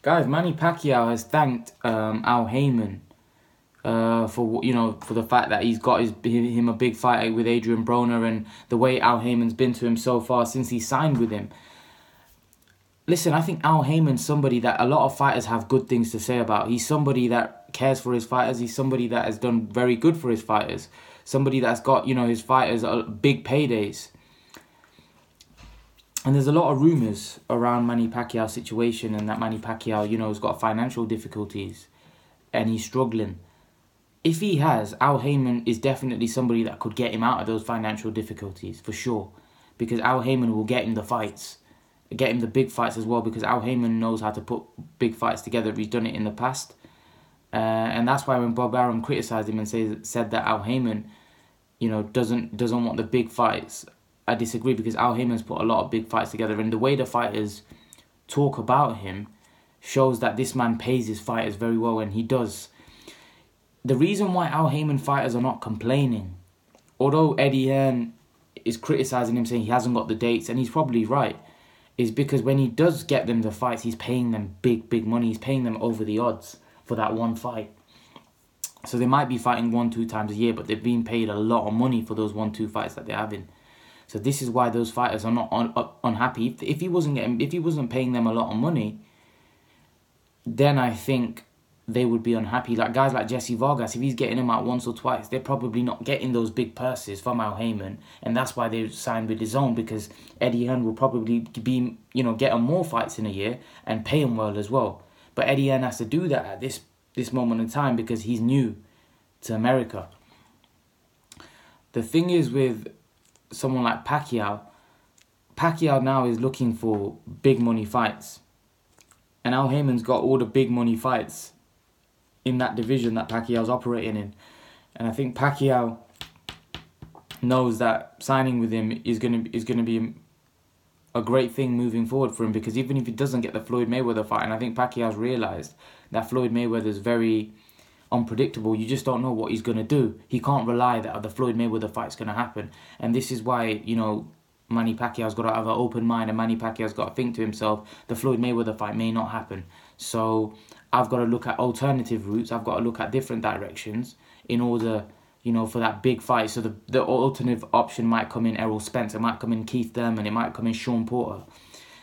Guys, Manny Pacquiao has thanked Al Haymon for the fact that he's got him a big fight with Adrian Broner, and the way Al Haymon's been to him so far since he signed with him. Listen, I think Al Haymon's somebody that a lot of fighters have good things to say about. He's somebody that cares for his fighters. He's somebody that has done very good for his fighters. Somebody that's got, his fighters big paydays. And there's a lot of rumours around Manny Pacquiao's situation, and that Manny Pacquiao, has got financial difficulties and he's struggling. If he has, Al Haymon is definitely somebody that could get him out of those financial difficulties, for sure. Because Al Haymon will get him the fights. Get him the big fights as well, because Al Haymon knows how to put big fights together. He's done it in the past. And that's why when Bob Arum criticised him and said that Al Haymon, doesn't want the big fights, I disagree, because Al Haymon's put a lot of big fights together, and the way the fighters talk about him shows that this man pays his fighters very well, and he does. The reason why Al Haymon fighters are not complaining, although Eddie Hearn is criticising him, saying he hasn't got the dates, and he's probably right, is because when he does get them the fights, he's paying them big money. He's paying them over the odds for that one fight. So they might be fighting 1-2 times a year, but they're being paid a lot of money for those 1-2 fights that they're having. So this is why those fighters are not unhappy. If he wasn't paying them a lot of money, then I think they would be unhappy. Like guys like Jesse Vargas, if he's getting them out once or twice, they're probably not getting those big purses from Al Haymon, and that's why they signed with his own, because Eddie Hearn will probably be get him more fights in a year and pay him well as well. But Eddie Hearn has to do that at this moment in time because he's new to America. The thing is with someone like Pacquiao now is looking for big money fights. And Al Haymon's got all the big money fights in that division that Pacquiao's operating in. And I think Pacquiao knows that signing with him is gonna be a great thing moving forward for him, because even if he doesn't get the Floyd Mayweather fight, and I think Pacquiao's realised that Floyd Mayweather's very unpredictable. You just don't know what he's going to do. He can't rely that the Floyd Mayweather fight's going to happen. And this is why, Manny Pacquiao's got to have an open mind, and Manny Pacquiao's got to think to himself, the Floyd Mayweather fight may not happen. So I've got to look at alternative routes. I've got to look at different directions in order, for that big fight. So the alternative option might come in Errol Spence. It might come in Keith Thurman. It might come in Sean Porter.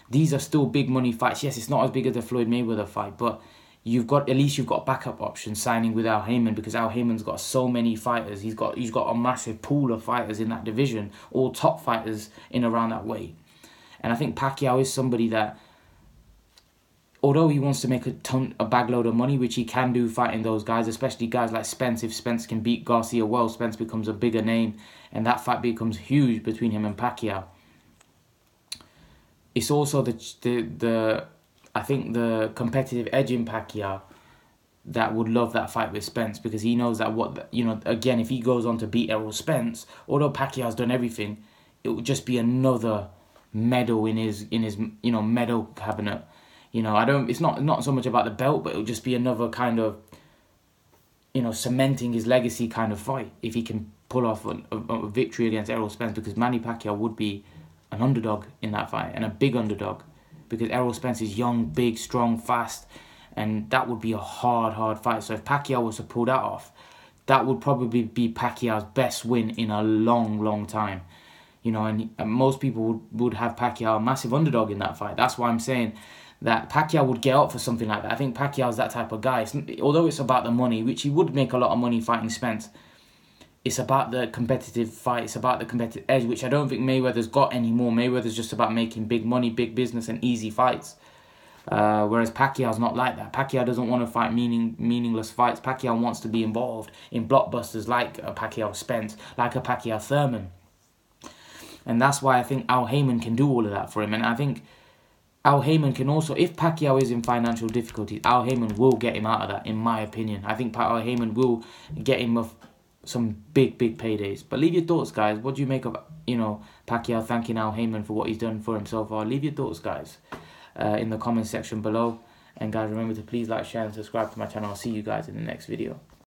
These are still big money fights. Yes, it's not as big as the Floyd Mayweather fight, but at least you've got backup options signing with Al Haymon, because Al Haymon's got so many fighters. He's got a massive pool of fighters in that division, all top fighters in around that weight. And I think Pacquiao is somebody that, although he wants to make a bagload of money, which he can do fighting those guys, especially guys like Spence. If Spence can beat Garcia well, Spence becomes a bigger name, and that fight becomes huge between him and Pacquiao. It's also I think the competitive edge in Pacquiao that would love that fight with Spence, because he knows that again, if he goes on to beat Errol Spence, although Pacquiao's done everything, it would just be another medal in his medal cabinet. It's not so much about the belt, but it would just be another kind of cementing his legacy kind of fight if he can pull off a victory against Errol Spence, because Manny Pacquiao would be an underdog in that fight, and a big underdog. Because Errol Spence is young, big, strong, fast, and that would be a hard fight. So if Pacquiao was to pull that off, that would probably be Pacquiao's best win in a long time. And most people would have Pacquiao a massive underdog in that fight. That's why I'm saying that Pacquiao would get up for something like that. I think Pacquiao's that type of guy. Although it's about the money, which he would make a lot of money fighting Spence, it's about the competitive fight. It's about the competitive edge, which I don't think Mayweather's got anymore. Mayweather's just about making big money, big business, and easy fights. Whereas Pacquiao's not like that. Pacquiao doesn't want to fight meaningless fights. Pacquiao wants to be involved in blockbusters like a Pacquiao Spence, like a Pacquiao Thurman. And that's why I think Al Haymon can do all of that for him. And I think Al Haymon can also, if Pacquiao is in financial difficulties, Al Haymon will get him out of that, in my opinion. I think Al Haymon will get him some big paydays. But leave your thoughts, guys. What do you make of Pacquiao thanking Al Haymon for what he's done for him so far? Leave your thoughts, guys, in the comment section below. And guys, remember to please like, share, and subscribe to my channel. I'll see you guys in the next video.